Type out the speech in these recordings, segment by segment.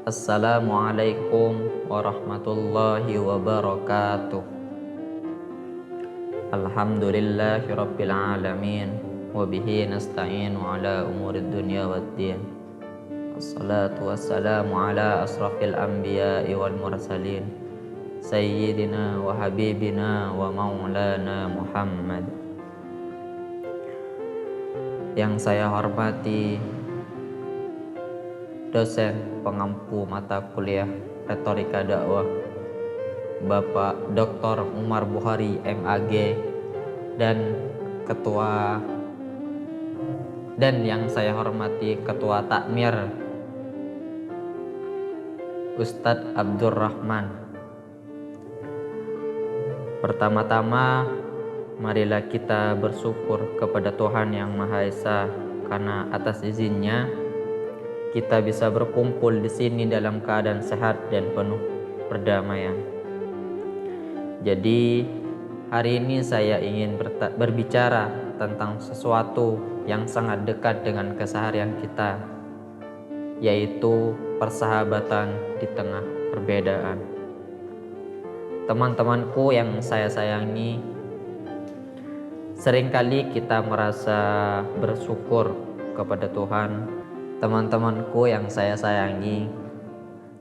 Assalamualaikum warahmatullahi wabarakatuh. Alhamdulillahi rabbil alamin, wabihi nasta'inu ala umurid dunya waddin. Assalatu wassalamu ala asrafil anbiya'i wal mursalin, sayyidina wa habibina wa maulana Muhammad. Yang saya hormati dosen pengampu mata kuliah retorika dakwah Bapak Dr. Umar Bukhari MAG, dan yang saya hormati Ketua Takmir Ustadz Abdurrahman. Pertama-tama marilah kita bersyukur kepada Tuhan Yang Maha Esa karena atas izinnya kita bisa berkumpul di sini dalam keadaan sehat dan penuh perdamaian. Jadi hari ini saya ingin berbicara tentang sesuatu yang sangat dekat dengan keseharian kita, yaitu persahabatan di tengah perbedaan. Teman-temanku yang saya sayangi, seringkali kita merasa bersyukur kepada Tuhan. Teman-temanku yang saya sayangi,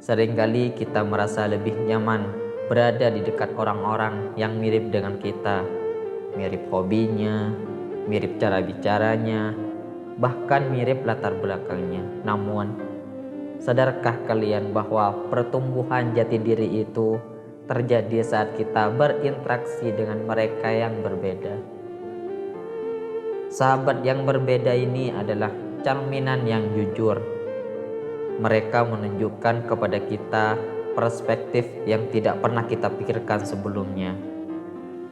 seringkali kita merasa lebih nyaman berada di dekat orang-orang yang mirip dengan kita, mirip hobinya, mirip cara bicaranya, bahkan mirip latar belakangnya. Namun, sadarkah kalian bahwa pertumbuhan jati diri itu terjadi saat kita berinteraksi dengan mereka yang berbeda? Sahabat yang berbeda ini adalah cerminan yang jujur. Mereka menunjukkan kepada kita perspektif yang tidak pernah kita pikirkan sebelumnya.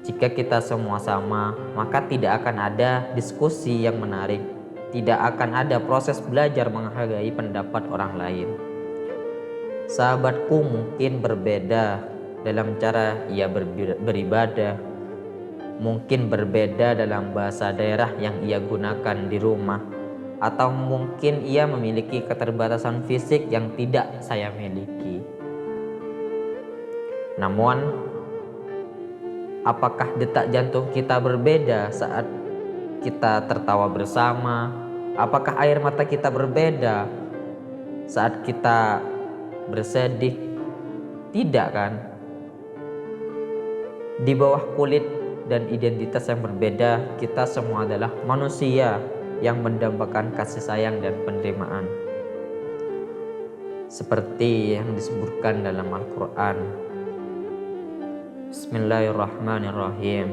Jika kita semua sama, maka tidak akan ada diskusi yang menarik, tidak akan ada proses belajar menghargai pendapat orang lain. Sahabatku mungkin berbeda dalam cara ia beribadah, mungkin berbeda dalam bahasa daerah yang ia gunakan di rumah, atau mungkin ia memiliki keterbatasan fisik yang tidak saya miliki. Namun, apakah detak jantung kita berbeda saat kita tertawa bersama? Apakah air mata kita berbeda saat kita bersedih? Tidak kan? Di bawah kulit dan identitas yang berbeda, kita semua adalah manusia yang mendambakan kasih sayang dan penerimaan, seperti yang disebutkan dalam Al-Quran. Bismillahirrahmanirrahim.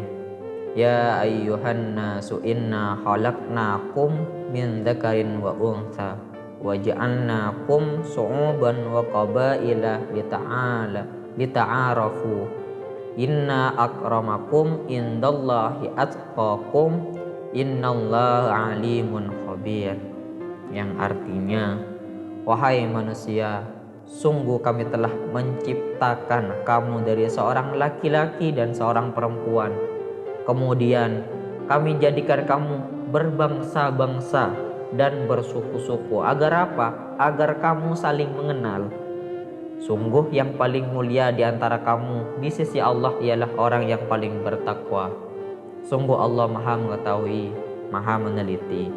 Ya ayyuhan nasu inna khalaqnakum min dzakarin wa untha wa ja'alnakum syu'uban wa qabaila lita'arafu inna akramakum indallahi atqakum innallaha alimun khabir. Yang artinya, wahai manusia, sungguh kami telah menciptakan kamu dari seorang laki-laki dan seorang perempuan. Kemudian kami jadikan kamu berbangsa-bangsa dan bersuku-suku. Agar apa? Agar kamu saling mengenal. Sungguh yang paling mulia di antara kamu di sisi Allah ialah orang yang paling bertakwa. Sungguh Allah Maha mengetahui, Maha meneliti.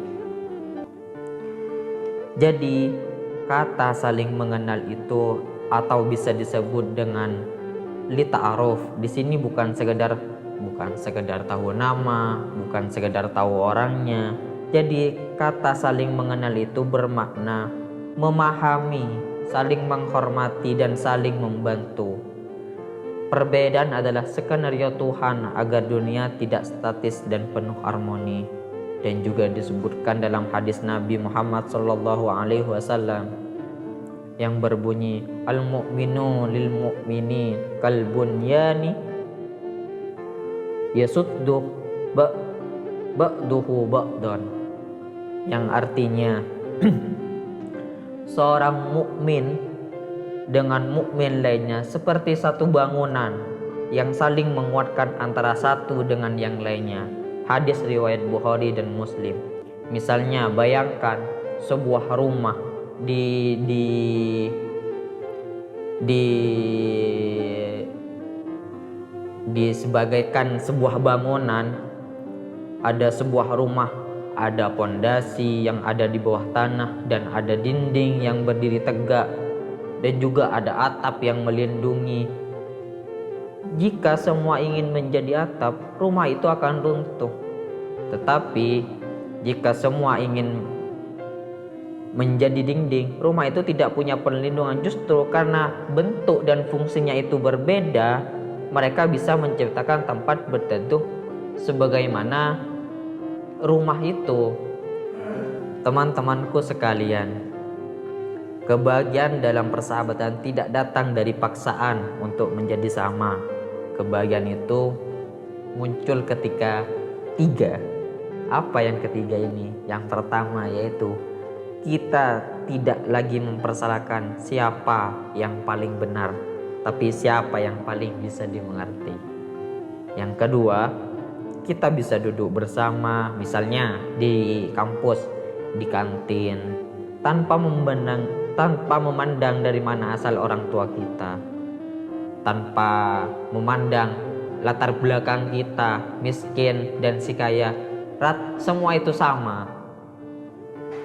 Jadi, kata saling mengenal itu atau bisa disebut dengan lita'aruf di sini bukan sekedar tahu nama, bukan sekedar tahu orangnya. Jadi, kata saling mengenal itu bermakna memahami, saling menghormati dan saling membantu. Perbedaan adalah skenario Tuhan agar dunia tidak statis dan penuh harmoni, dan juga disebutkan dalam hadis Nabi Muhammad SAW yang berbunyi al-mu'minu lil mu'mini kal bunyani yasuddu ba'duhu ba'dan, yang artinya seorang mukmin dengan mukmin lainnya seperti satu bangunan yang saling menguatkan antara satu dengan yang lainnya. Hadis riwayat Bukhari dan Muslim. Misalnya bayangkan sebuah rumah di disebagaikan sebuah bangunan, ada sebuah rumah, ada pondasi yang ada di bawah tanah dan ada dinding yang berdiri tegak dan juga ada atap yang melindungi. Jika semua ingin menjadi atap, rumah itu akan runtuh. Tetapi jika semua ingin menjadi dinding, rumah itu tidak punya perlindungan. Justru karena bentuk dan fungsinya itu berbeda, mereka bisa menciptakan tempat berteduh sebagaimana rumah itu. Teman-temanku sekalian, kebahagiaan dalam persahabatan tidak datang dari paksaan untuk menjadi sama. Kebahagiaan itu muncul ketika tiga. Apa yang ketiga ini? Yang pertama yaitu kita tidak lagi mempersalahkan siapa yang paling benar, tapi siapa yang paling bisa dimengerti. Yang kedua, kita bisa duduk bersama, misalnya di kampus, di kantin, tanpa memandang dari mana asal orang tua kita, tanpa memandang latar belakang kita, miskin dan si kaya, semua itu sama.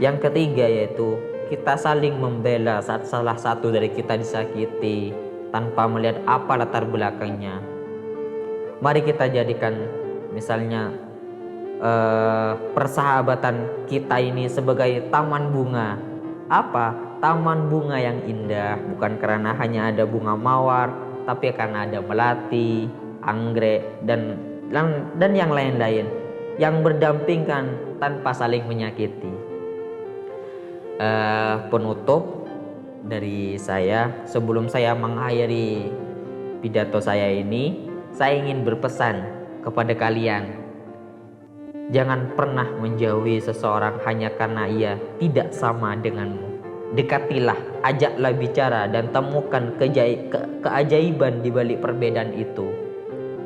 Yang ketiga yaitu kita saling membela saat salah satu dari kita disakiti tanpa melihat apa latar belakangnya. Mari kita jadikan misalnya persahabatan kita ini sebagai taman bunga. Apa? Taman bunga yang indah, bukan karena hanya ada bunga mawar, tapi karena ada melati, anggrek dan yang lain-lain yang berdampingan tanpa saling menyakiti. Penutup dari saya, sebelum saya mengakhiri pidato saya ini, saya ingin berpesan kepada kalian, jangan pernah menjauhi seseorang hanya karena ia tidak sama denganmu. Dekatilah, ajaklah bicara dan temukan keajaiban di balik perbedaan itu.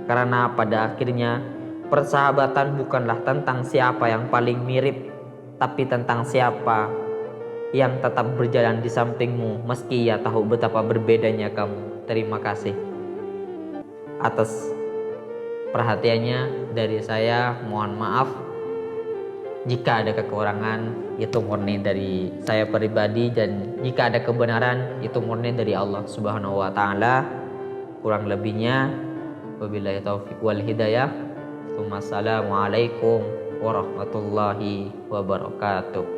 Karena pada akhirnya persahabatan bukanlah tentang siapa yang paling mirip, tapi tentang siapa yang tetap berjalan di sampingmu meski ia tahu betapa berbedanya kamu. Terima kasih atas perhatiannya dari saya. Mohon maaf jika ada kekurangan, itu murni dari saya pribadi, dan jika ada kebenaran itu murni dari Allah Subhanahu wa taala. Kurang lebihnya wabillahi taufik wal hidayah. Wassalamualaikum warahmatullahi wabarakatuh.